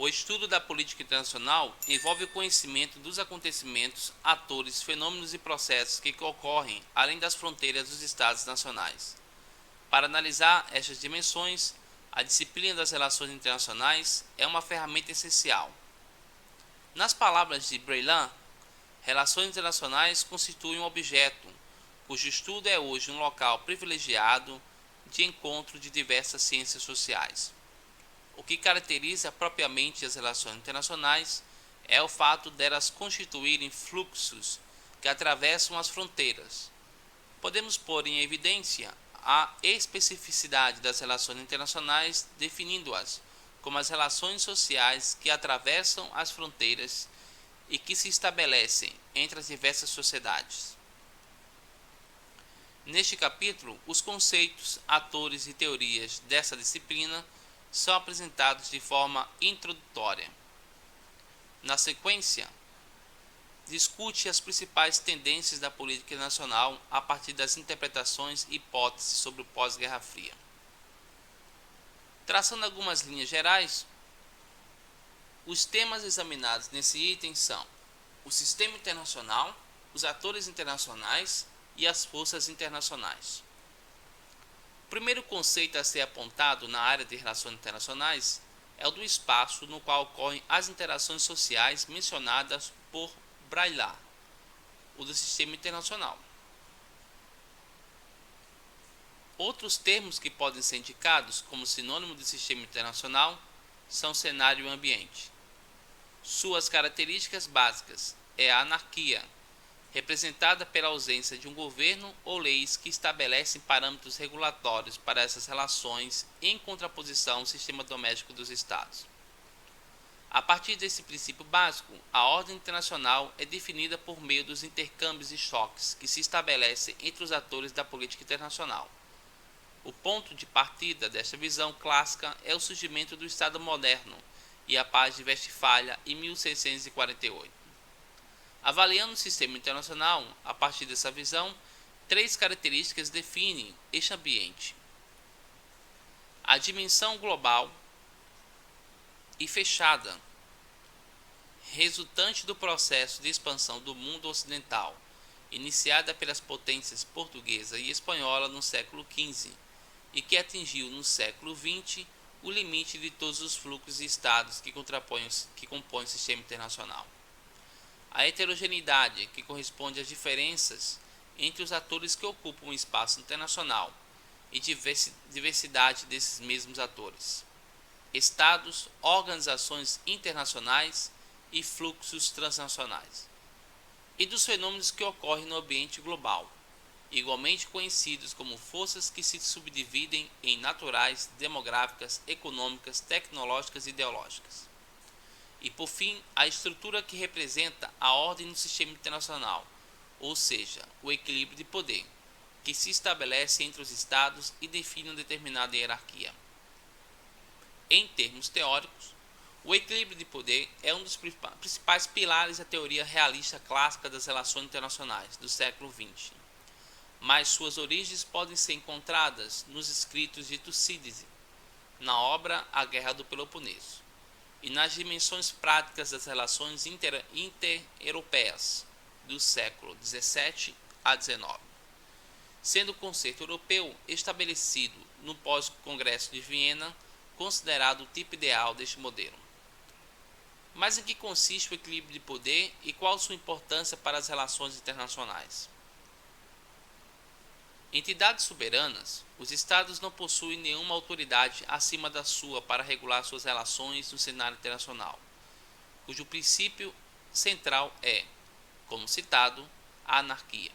estudo da política internacional envolve o conhecimento dos acontecimentos, atores, fenômenos e processos que ocorrem além das fronteiras dos estados nacionais. Para analisar estas dimensões, a disciplina das relações internacionais é uma ferramenta essencial. Nas palavras de Breillat, relações internacionais constituem um objeto cujo estudo é hoje um local privilegiado de encontro de diversas ciências sociais. O que caracteriza propriamente as relações internacionais é o fato delas constituírem fluxos que atravessam as fronteiras. Podemos pôr em evidência a especificidade das relações internacionais, definindo-as como as relações sociais que atravessam as fronteiras e que se estabelecem entre as diversas sociedades. Neste capítulo, os conceitos, atores e teorias dessa disciplina são apresentados de forma introdutória. Na sequência, discute as principais tendências da política nacional a partir das interpretações e hipóteses sobre o pós-Guerra Fria. Traçando algumas linhas gerais, os temas examinados nesse item são o sistema internacional, os atores internacionais e as forças internacionais. O primeiro conceito a ser apontado na área de relações internacionais é o do espaço no qual ocorrem as interações sociais mencionadas por Breillat, o do sistema internacional. Outros termos que podem ser indicados como sinônimo de sistema internacional são cenário e ambiente. Suas características básicas é a anarquia, representada pela ausência de um governo ou leis que estabelecem parâmetros regulatórios para essas relações em contraposição ao sistema doméstico dos Estados. A partir desse princípio básico, a ordem internacional é definida por meio dos intercâmbios e choques que se estabelecem entre os atores da política internacional. O ponto de partida desta visão clássica é o surgimento do Estado moderno e a Paz de Westfália em 1648. Avaliando o sistema internacional, a partir dessa visão, três características definem este ambiente: a dimensão global e fechada, resultante do processo de expansão do mundo ocidental, iniciada pelas potências portuguesa e espanhola no século XV e que atingiu no século XX o limite de todos os fluxos e estados que compõem o sistema internacional. A heterogeneidade, que corresponde às diferenças entre os atores que ocupam o espaço internacional e diversidade desses mesmos atores, estados, organizações internacionais e fluxos transnacionais, e dos fenômenos que ocorrem no ambiente global, igualmente conhecidos como forças que se subdividem em naturais, demográficas, econômicas, tecnológicas e ideológicas. E, por fim, a estrutura que representa a ordem no sistema internacional, ou seja, o equilíbrio de poder, que se estabelece entre os estados e define uma determinada hierarquia. Em termos teóricos, o equilíbrio de poder é um dos principais pilares da teoria realista clássica das relações internacionais do século XX, mas suas origens podem ser encontradas nos escritos de Tucídides, na obra A Guerra do Peloponeso, e nas dimensões práticas das relações inter-europeias do século XVII a XIX, sendo o conceito europeu estabelecido no pós-Congresso de Viena considerado o tipo ideal deste modelo. Mas em que consiste o equilíbrio de poder e qual sua importância para as relações internacionais? Entidades soberanas, os Estados não possuem nenhuma autoridade acima da sua para regular suas relações no cenário internacional, cujo princípio central é, como citado, a anarquia.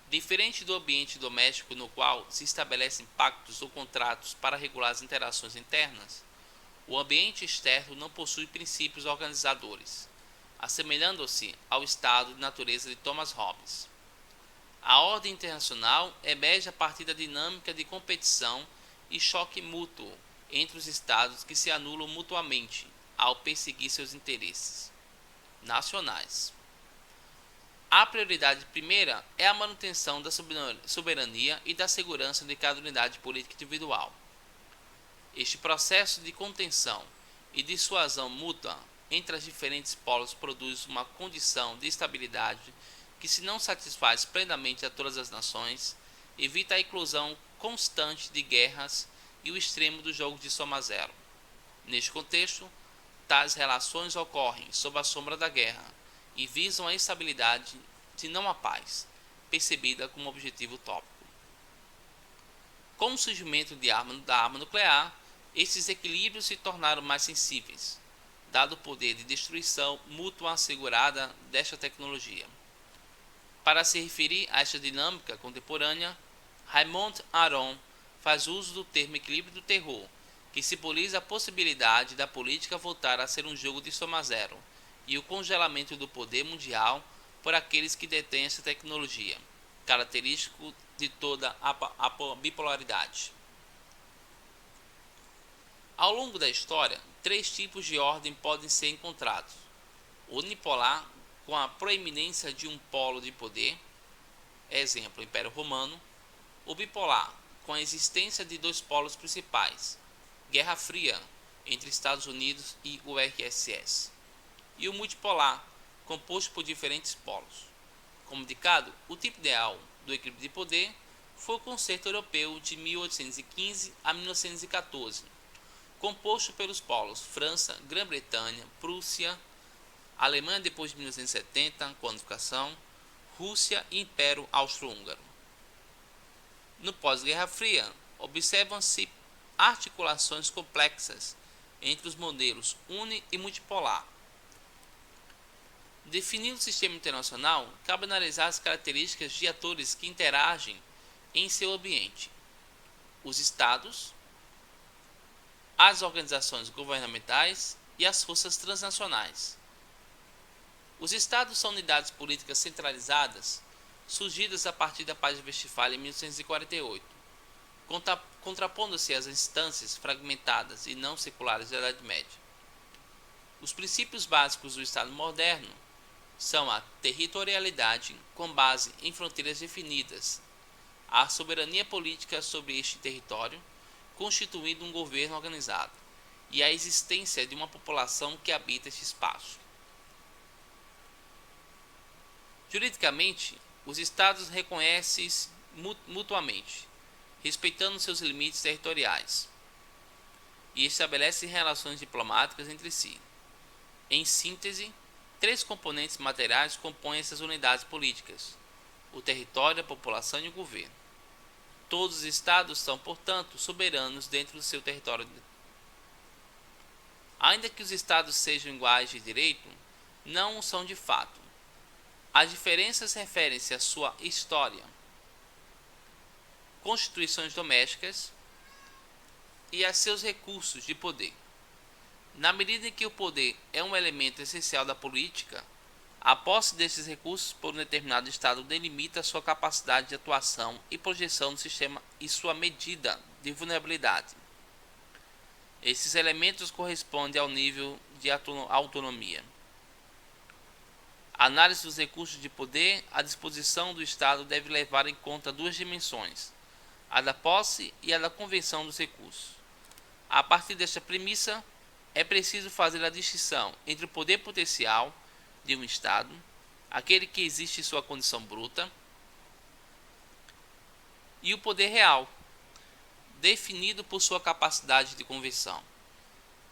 Diferente do ambiente doméstico no qual se estabelecem pactos ou contratos para regular as interações internas, o ambiente externo não possui princípios organizadores, assemelhando-se ao estado de natureza de Thomas Hobbes. A ordem internacional emerge a partir da dinâmica de competição e choque mútuo entre os estados que se anulam mutuamente ao perseguir seus interesses nacionais. A prioridade primeira é a manutenção da soberania e da segurança de cada unidade política individual. Este processo de contenção e dissuasão mútua entre os diferentes polos produz uma condição de estabilidade que, se não satisfaz plenamente a todas as nações, evita a inclusão constante de guerras e o extremo do jogo de soma zero. Neste contexto, tais relações ocorrem sob a sombra da guerra e visam a estabilidade, se não a paz, percebida como objetivo utópico. Com o surgimento da arma nuclear, esses equilíbrios se tornaram mais sensíveis, dado o poder de destruição mútua assegurada desta tecnologia. Para se referir a esta dinâmica contemporânea, Raymond Aron faz uso do termo equilíbrio do terror, que simboliza a possibilidade da política voltar a ser um jogo de soma zero e o congelamento do poder mundial por aqueles que detêm essa tecnologia, característico de toda a bipolaridade. Ao longo da história, 3 tipos de ordem podem ser encontrados: o unipolar, com a proeminência de um polo de poder, exemplo, Império Romano; o bipolar, com a existência de 2 polos principais, Guerra Fria, entre Estados Unidos e URSS; e o multipolar, composto por diferentes polos. Como indicado, o tipo ideal do equilíbrio de poder foi o Concerto Europeu de 1815 a 1914, composto pelos polos França, Grã-Bretanha, Prússia, Alemanha depois de 1970, com a unificação, Rússia e Império Austro-Húngaro. No pós-Guerra Fria, observam-se articulações complexas entre os modelos uni e multipolar. Definindo o sistema internacional, cabe analisar as características de atores que interagem em seu ambiente: os Estados, as organizações governamentais e as forças transnacionais. Os Estados são unidades políticas centralizadas, surgidas a partir da Paz de Westfália em 1848, contrapondo-se às instâncias fragmentadas e não seculares da Idade Média. Os princípios básicos do Estado moderno são a territorialidade, com base em fronteiras definidas, a soberania política sobre este território, constituindo um governo organizado, e a existência de uma população que habita este espaço. Juridicamente, os Estados reconhecem-se mutuamente, respeitando seus limites territoriais, e estabelecem relações diplomáticas entre si. Em síntese, 3 componentes materiais compõem essas unidades políticas: o território, a população e o governo. Todos os Estados são, portanto, soberanos dentro do seu território. Ainda que os Estados sejam iguais de direito, não o são de fato. As diferenças referem-se à sua história, constituições domésticas e a seus recursos de poder. Na medida em que o poder é um elemento essencial da política, a posse desses recursos por um determinado Estado delimita sua capacidade de atuação e projeção do sistema e sua medida de vulnerabilidade. Esses elementos correspondem ao nível de autonomia. A análise dos recursos de poder à disposição do Estado deve levar em conta 2 dimensões: a da posse e a da convenção dos recursos. A partir desta premissa, é preciso fazer a distinção entre o poder potencial de um Estado, aquele que existe em sua condição bruta, e o poder real, definido por sua capacidade de conversão.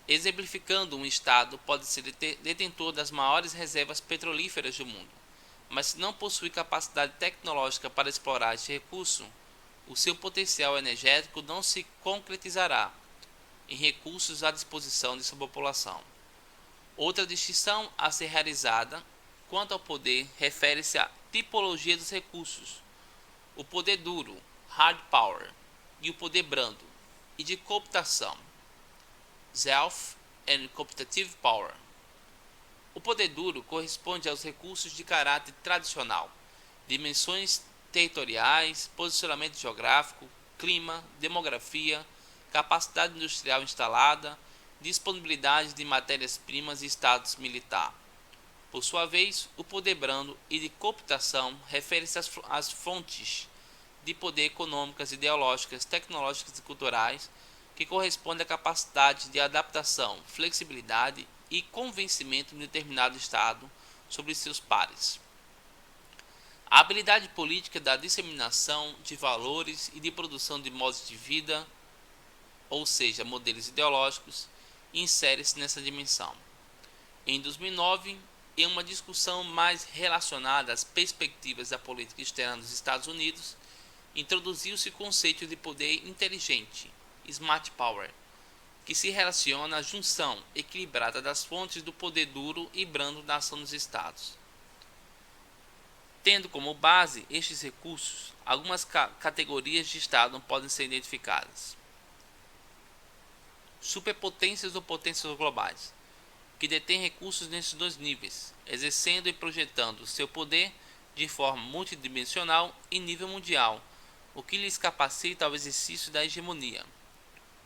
Exemplificando, um Estado pode ser detentor das maiores reservas petrolíferas do mundo, mas se não possui capacidade tecnológica para explorar este recurso, o seu potencial energético não se concretizará em recursos à disposição de sua população. Outra distinção a ser realizada quanto ao poder refere-se à tipologia dos recursos: o poder duro, hard power, e o poder brando e de cooptação, self and cooptative power. O poder duro corresponde aos recursos de caráter tradicional: dimensões territoriais, posicionamento geográfico, clima, demografia, capacidade industrial instalada, disponibilidade de matérias-primas e status militar. Por sua vez, o poder brando e de cooptação refere-se às fontes de poder econômicas, ideológicas, tecnológicas e culturais que corresponde à capacidade de adaptação, flexibilidade e convencimento de um determinado Estado sobre seus pares. A habilidade política da disseminação de valores e de produção de modos de vida, ou seja, modelos ideológicos, insere-se nessa dimensão. Em 2009, em uma discussão mais relacionada às perspectivas da política externa dos Estados Unidos, introduziu-se o conceito de poder inteligente, Smart Power, que se relaciona à junção equilibrada das fontes do poder duro e brando da ação dos Estados. Tendo como base estes recursos, algumas categorias de Estado podem ser identificadas. Superpotências ou potências globais, que detêm recursos nesses dois níveis, exercendo e projetando seu poder de forma multidimensional em nível mundial, o que lhes capacita ao exercício da hegemonia.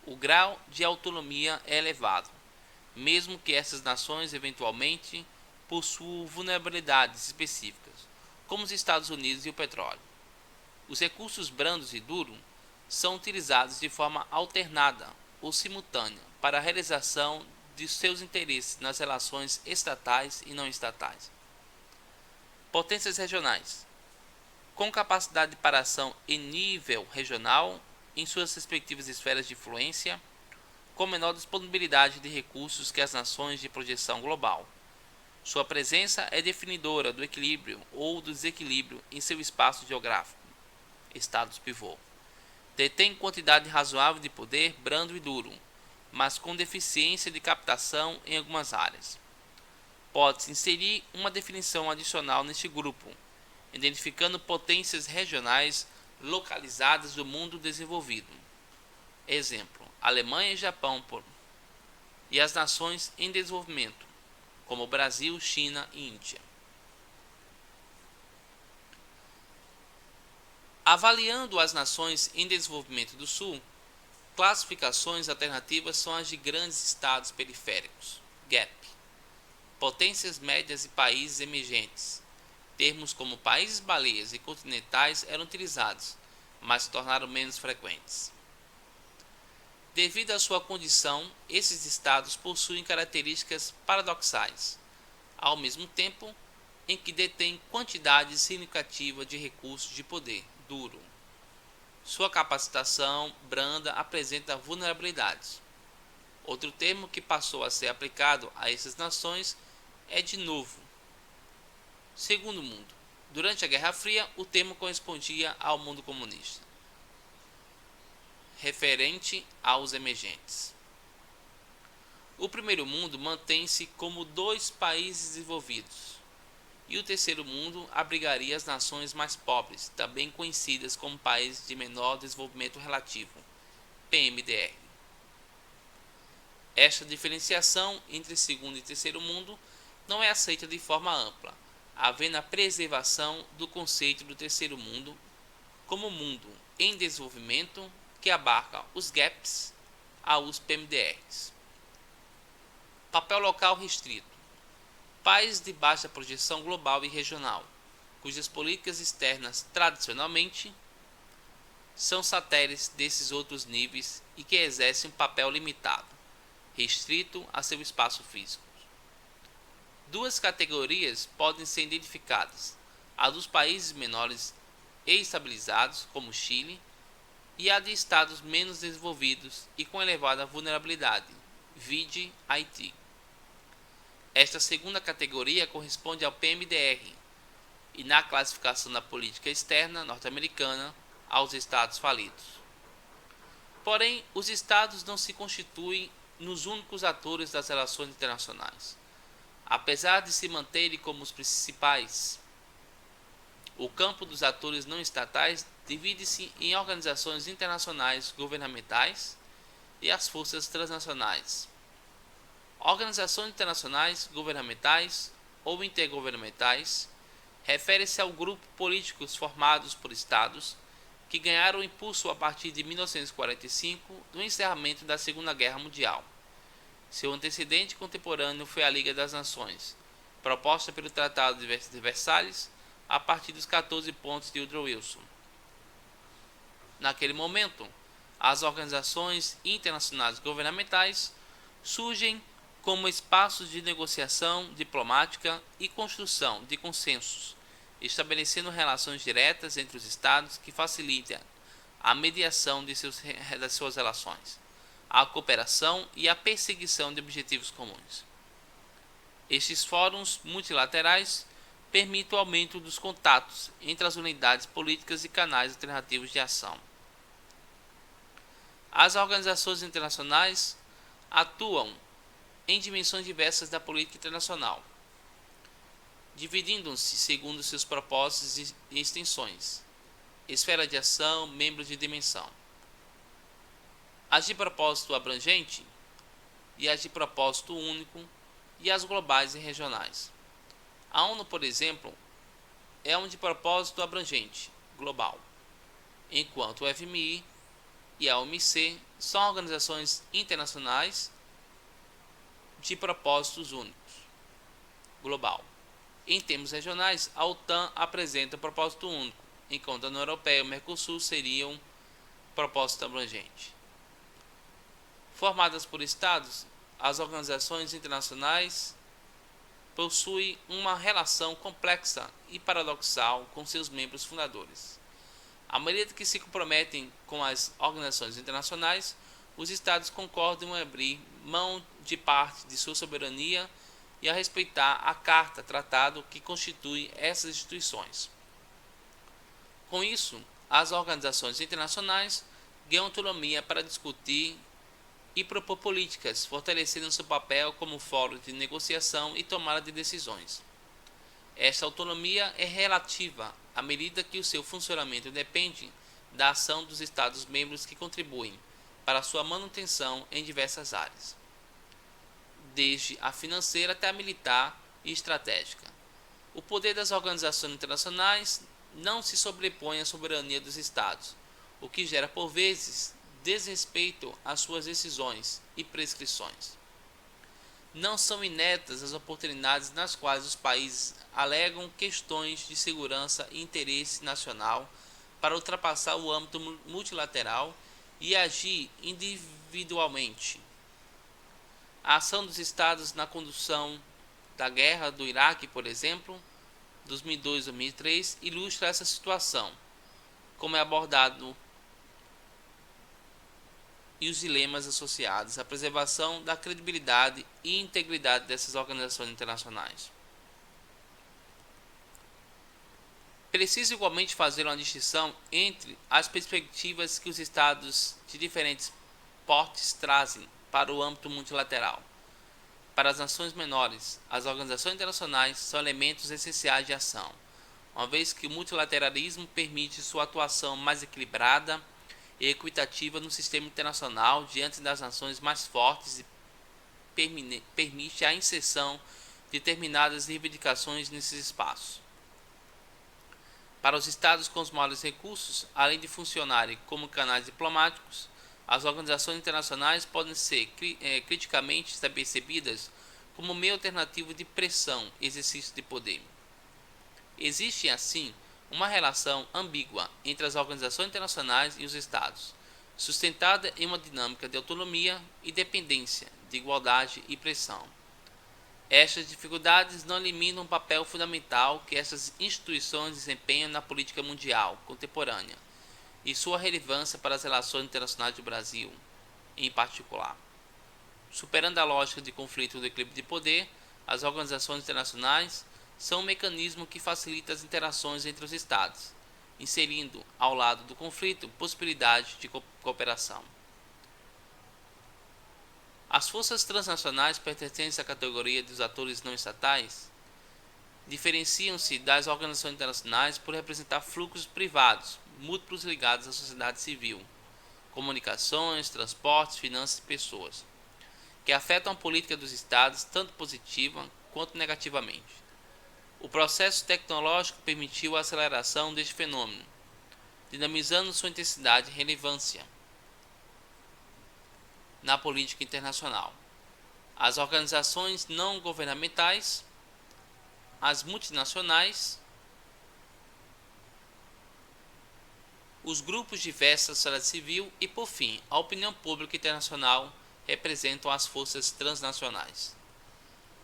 O grau de autonomia é elevado, mesmo que essas nações eventualmente possuam vulnerabilidades específicas, como os Estados Unidos e o petróleo. Os recursos brandos e duros são utilizados de forma alternada ou simultânea para a realização de seus interesses nas relações estatais e não estatais. Potências regionais, com capacidade de ação em nível regional em suas respectivas esferas de influência, com menor disponibilidade de recursos que as nações de projeção global. Sua presença é definidora do equilíbrio ou do desequilíbrio em seu espaço geográfico. Estados pivô. Detém quantidade razoável de poder brando e duro, mas com deficiência de captação em algumas áreas. Pode-se inserir uma definição adicional neste grupo, identificando potências regionais localizadas do mundo desenvolvido. Exemplo: Alemanha e Japão, e as nações em desenvolvimento, como Brasil, China e Índia. Avaliando as nações em desenvolvimento do Sul, classificações alternativas são as de grandes estados periféricos, GAP, potências médias e países emergentes. Termos como países baleias e continentais eram utilizados, mas se tornaram menos frequentes. Devido à sua condição, esses estados possuem características paradoxais, ao mesmo tempo em que detêm quantidade significativa de recursos de poder duro. Sua capacitação branda apresenta vulnerabilidades. Outro termo que passou a ser aplicado a essas nações é de novo. Segundo mundo. Durante a Guerra Fria, o termo correspondia ao mundo comunista, referente aos emergentes. O primeiro mundo mantém-se como dois países desenvolvidos, e o terceiro mundo abrigaria as nações mais pobres, também conhecidas como países de menor desenvolvimento relativo, PMDR. Esta diferenciação entre segundo e terceiro mundo não é aceita de forma ampla, havendo a preservação do conceito do terceiro mundo como mundo em desenvolvimento, que abarca os GAPs aos PMDRs. Papel local restrito. Países de baixa projeção global e regional, cujas políticas externas tradicionalmente são satélites desses outros níveis e que exercem um papel limitado, restrito a seu espaço físico. Duas categorias podem ser identificadas: a dos países menores e estabilizados, como Chile, e a de estados menos desenvolvidos e com elevada vulnerabilidade, vide Haiti. Esta segunda categoria corresponde ao PMDR e, na classificação da política externa norte-americana, aos estados falidos. Porém, os estados não se constituem nos únicos atores das relações internacionais. Apesar de se manterem como os principais, o campo dos atores não estatais divide-se em organizações internacionais governamentais e as forças transnacionais. Organizações internacionais governamentais ou intergovernamentais refere-se ao grupo políticos formados por estados que ganharam impulso a partir de 1945, do encerramento da Segunda Guerra Mundial. Seu antecedente contemporâneo foi a Liga das Nações, proposta pelo Tratado de Versalhes a partir dos 14 pontos de Woodrow Wilson. Naquele momento, As organizações internacionais governamentais surgem como espaços de negociação diplomática e construção de consensos, estabelecendo relações diretas entre os estados que facilitam a mediação das suas relações, a cooperação e a perseguição de objetivos comuns. Estes fóruns multilaterais permitem o aumento dos contatos entre as unidades políticas e canais alternativos de ação. As organizações internacionais atuam em dimensões diversas da política internacional, dividindo-se segundo seus propósitos e extensões, esfera de ação, membros de dimensão. As de propósito abrangente e as de propósito único e as globais e regionais. A ONU, por exemplo, é um de propósito abrangente, global, enquanto o FMI e a OMC são organizações internacionais de propósitos únicos, global. Em termos regionais, a OTAN apresenta propósito único, enquanto a União Europeia e o Mercosul seriam propósito abrangente. Formadas por estados, as organizações internacionais possuem uma relação complexa e paradoxal com seus membros fundadores. À medida que se comprometem com as organizações internacionais, os estados concordam em abrir mão de parte de sua soberania e a respeitar a Carta Tratado que constitui essas instituições. Com isso, as organizações internacionais ganham autonomia para discutir e propor políticas, fortalecendo seu papel como fórum de negociação e tomada de decisões. Esta autonomia é relativa à medida que o seu funcionamento depende da ação dos Estados-membros que contribuem para sua manutenção em diversas áreas, desde a financeira até a militar e estratégica. O poder das organizações internacionais não se sobrepõe à soberania dos Estados, o que gera, por vezes, desrespeito às suas decisões e prescrições. Não são inéditas as oportunidades nas quais os países alegam questões de segurança e interesse nacional para ultrapassar o âmbito multilateral e agir individualmente. A ação dos Estados na condução da guerra do Iraque, por exemplo, 2002-2003, ilustra essa situação, como é abordado e os dilemas associados à preservação da credibilidade e integridade dessas organizações internacionais. Preciso igualmente fazer uma distinção entre as perspectivas que os estados de diferentes portes trazem para o âmbito multilateral. Para as nações menores, as organizações internacionais são elementos essenciais de ação, uma vez que o multilateralismo permite sua atuação mais equilibrada e equitativa no sistema internacional diante das nações mais fortes e permite a inserção de determinadas reivindicações nesses espaços. Para os estados com os maiores recursos, além de funcionarem como canais diplomáticos, as organizações internacionais podem ser criticamente percebidas como meio alternativo de pressão e exercício de poder. Existe, assim, uma relação ambígua entre as organizações internacionais e os estados, sustentada em uma dinâmica de autonomia e dependência, de igualdade e pressão. Estas dificuldades não eliminam o papel fundamental que essas instituições desempenham na política mundial contemporânea e sua relevância para as relações internacionais do Brasil, em particular. Superando a lógica de conflito do equilíbrio de poder, as organizações internacionais são um mecanismo que facilita as interações entre os estados, inserindo, ao lado do conflito, possibilidade de cooperação. As forças transnacionais pertencentes à categoria dos atores não estatais diferenciam-se das organizações internacionais por representar fluxos privados, múltiplos ligados à sociedade civil, comunicações, transportes, finanças e pessoas, que afetam a política dos estados tanto positiva quanto negativamente. O processo tecnológico permitiu a aceleração deste fenômeno, dinamizando sua intensidade e relevância na política internacional. As organizações não governamentais, as multinacionais os grupos diversos da sociedade civil e, por fim, a opinião pública internacional representam as forças transnacionais.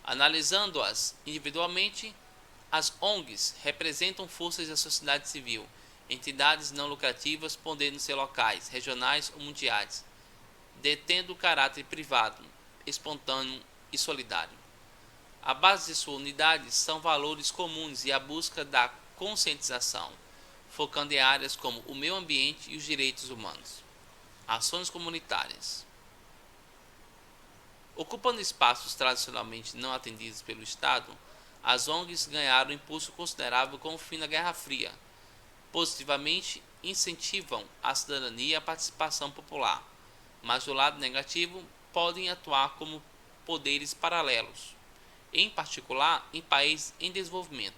Analisando-as individualmente, as ONGs representam forças da sociedade civil, entidades não lucrativas podendo ser locais, regionais ou mundiais, detendo caráter privado, espontâneo e solidário. A base de sua unidade são valores comuns e a busca da conscientização, focando em áreas como o meio ambiente e os direitos humanos. Ações comunitárias. Ocupando espaços tradicionalmente não atendidos pelo Estado, as ONGs ganharam um impulso considerável com o fim da Guerra Fria. Positivamente, incentivam a cidadania e a participação popular, mas do lado negativo, podem atuar como poderes paralelos, em particular em países em desenvolvimento.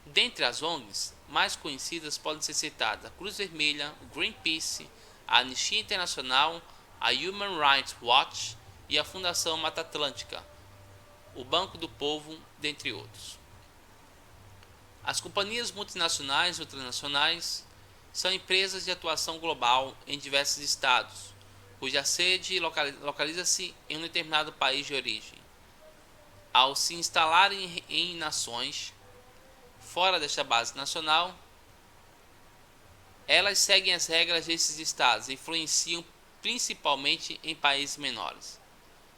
Dentre as ONGs mais conhecidas podem ser citadas a Cruz Vermelha, o Greenpeace, a Anistia Internacional, a Human Rights Watch e a Fundação Mata Atlântica, o Banco do Povo, dentre outros. As companhias multinacionais e transnacionais são empresas de atuação global em diversos estados, cuja sede localiza-se em um determinado país de origem. Ao se instalarem em nações fora desta base nacional, elas seguem as regras desses estados e influenciam principalmente em países menores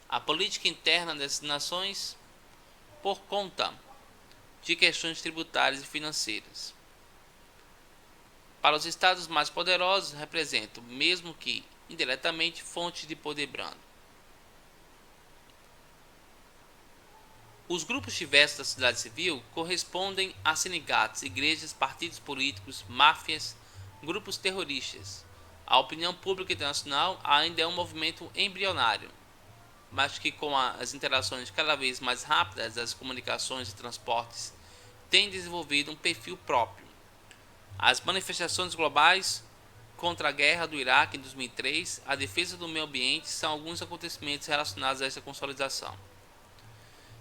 a política interna dessas nações por conta de questões tributárias e financeiras. Para os estados mais poderosos, representam, mesmo que indiretamente, fontes de poder brando. Os grupos diversos da sociedade civil correspondem a sindicatos, igrejas, partidos políticos, máfias, grupos terroristas. A opinião pública internacional ainda é um movimento embrionário, mas que com as interações cada vez mais rápidas das comunicações e transportes tem desenvolvido um perfil próprio. As manifestações globais contra a guerra do Iraque em 2003, a defesa do meio ambiente são alguns acontecimentos relacionados a essa consolidação.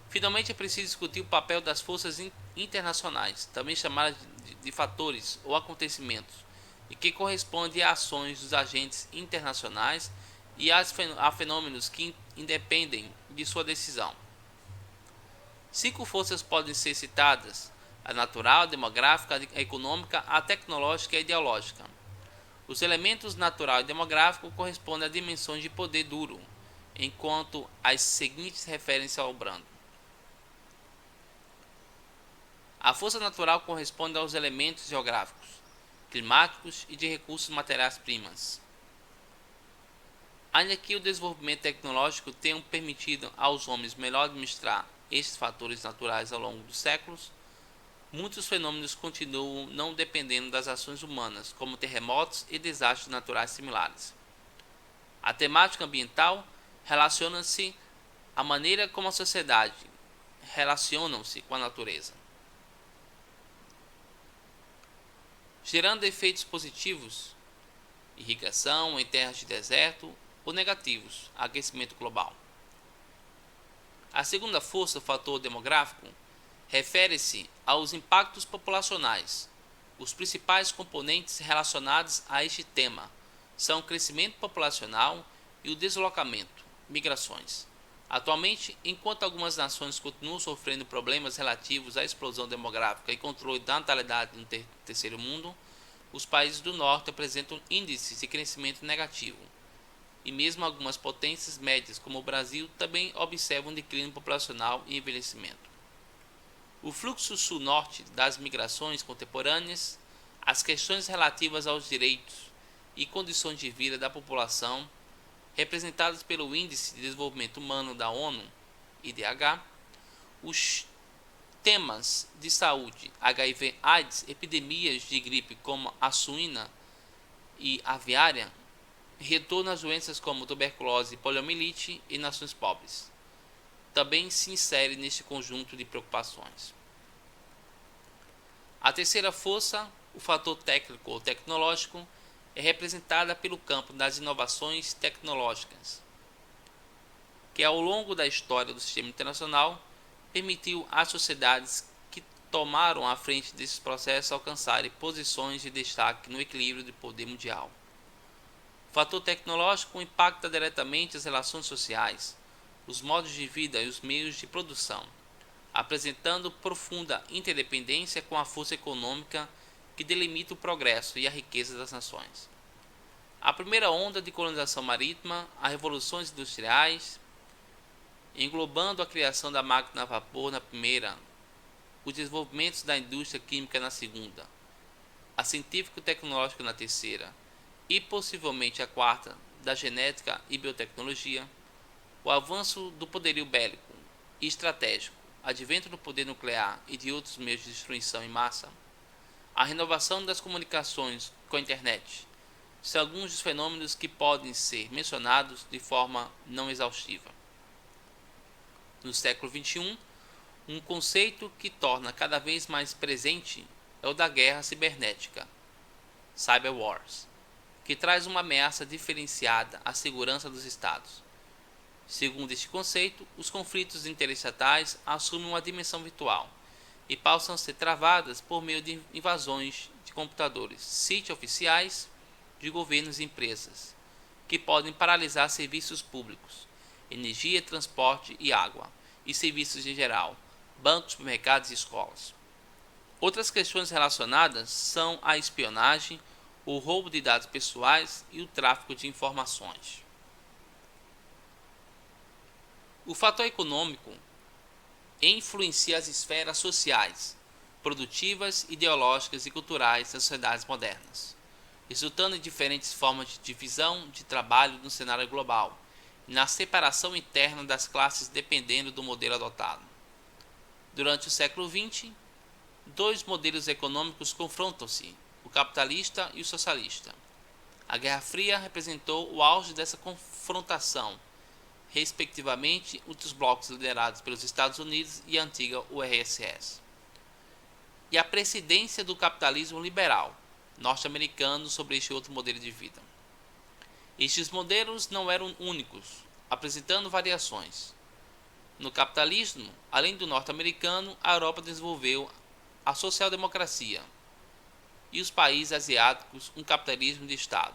Finalmente, é preciso discutir o papel das forças internacionais, também chamadas de fatores ou acontecimentos, e que corresponde a ações dos agentes internacionais e a fenômenos que independem de sua decisão. 5 forças podem ser citadas: a natural, a demográfica, a econômica, a tecnológica e a ideológica. Os elementos natural e demográfico correspondem a dimensões de poder duro, enquanto as seguintes referem-se ao brando. A força natural corresponde aos elementos geográficos, climáticos e de recursos materiais-primas. Ainda que o desenvolvimento tecnológico tenha permitido aos homens melhor administrar estes fatores naturais ao longo dos séculos, muitos fenômenos continuam não dependendo das ações humanas, como terremotos e desastres naturais similares. A temática ambiental relaciona-se à maneira como a sociedade relacionam-se com a natureza, gerando efeitos positivos, irrigação em terras de deserto, ou negativos, aquecimento global. A segunda força, o fator demográfico, refere-se aos impactos populacionais. Os principais componentes relacionados a este tema são o crescimento populacional e o deslocamento, migrações. Atualmente, enquanto algumas nações continuam sofrendo problemas relativos à explosão demográfica e controle da natalidade no terceiro mundo, os países do norte apresentam índices de crescimento negativo. E mesmo algumas potências médias, como o Brasil, também observam declínio populacional e envelhecimento. O fluxo sul-norte das migrações contemporâneas, as questões relativas aos direitos e condições de vida da população, representadas pelo Índice de Desenvolvimento Humano da ONU, IDH, os temas de saúde, HIV/AIDS, epidemias de gripe como a suína e aviária, retorno às doenças como tuberculose e poliomielite e nações pobres, também se insere neste conjunto de preocupações. A terceira força, o fator técnico ou tecnológico, é representada pelo campo das inovações tecnológicas, que ao longo da história do sistema internacional permitiu às sociedades que tomaram a frente desses processos alcançarem posições de destaque no equilíbrio de poder mundial. O fator tecnológico impacta diretamente as relações sociais, os modos de vida e os meios de produção, apresentando profunda interdependência com a força econômica que delimita o progresso e a riqueza das nações. A primeira onda de colonização marítima, as revoluções industriais, englobando a criação da máquina a vapor na primeira, os desenvolvimentos da indústria química na segunda, a científico-tecnológica na terceira e possivelmente a quarta, da genética e biotecnologia, o avanço do poderio bélico e estratégico, advento do poder nuclear e de outros meios de destruição em massa, a renovação das comunicações com a internet, são alguns dos fenômenos que podem ser mencionados de forma não exaustiva. No século XXI, um conceito que torna cada vez mais presente é o da guerra cibernética, Cyber Wars, que traz uma ameaça diferenciada à segurança dos estados. Segundo este conceito, os conflitos interestatais assumem uma dimensão virtual e passam a ser travadas por meio de invasões de computadores, sítios oficiais de governos e empresas, que podem paralisar serviços públicos, energia, transporte e água, e serviços em geral, bancos, supermercados e escolas. Outras questões relacionadas são a espionagem, o roubo de dados pessoais e o tráfico de informações. O fator econômico influencia as esferas sociais, produtivas, ideológicas e culturais das sociedades modernas, resultando em diferentes formas de divisão de trabalho no cenário global e na separação interna das classes dependendo do modelo adotado. Durante o século XX, dois modelos econômicos confrontam-se, o capitalista e o socialista. A Guerra Fria representou o auge dessa confrontação, respectivamente entre os blocos liderados pelos Estados Unidos e a antiga URSS, e a precedência do capitalismo liberal norte-americano sobre este outro modelo de vida. Estes modelos não eram únicos, apresentando variações. No capitalismo, além do norte-americano, a Europa desenvolveu a social-democracia e os países asiáticos um capitalismo de Estado.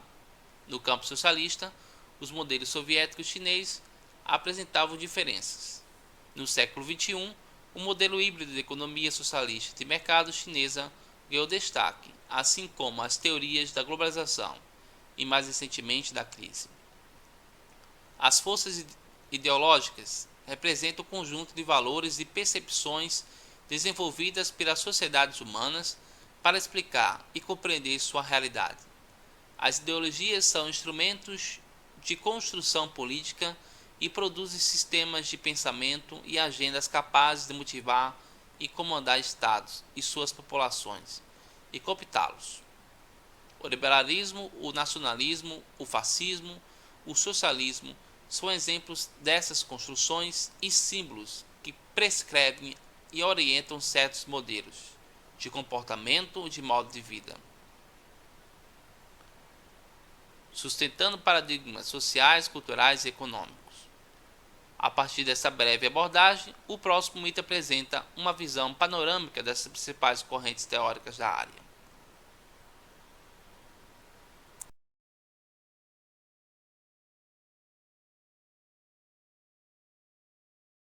No campo socialista, os modelos soviético e chinês apresentavam diferenças. No século XXI, o modelo híbrido de economia socialista de mercado chinesa ganhou destaque, assim como as teorias da globalização e, mais recentemente, da crise. As forças ideológicas representam o conjunto de valores e percepções desenvolvidas pelas sociedades humanas para explicar e compreender sua realidade. As ideologias são instrumentos de construção política e produzem sistemas de pensamento e agendas capazes de motivar e comandar estados e suas populações e cooptá-los. O liberalismo, o nacionalismo, o fascismo, o socialismo são exemplos dessas construções e símbolos que prescrevem e orientam certos modelos de comportamento e de modo de vida, sustentando paradigmas sociais, culturais e econômicos. A partir dessa breve abordagem, o próximo item apresenta uma visão panorâmica das principais correntes teóricas da área.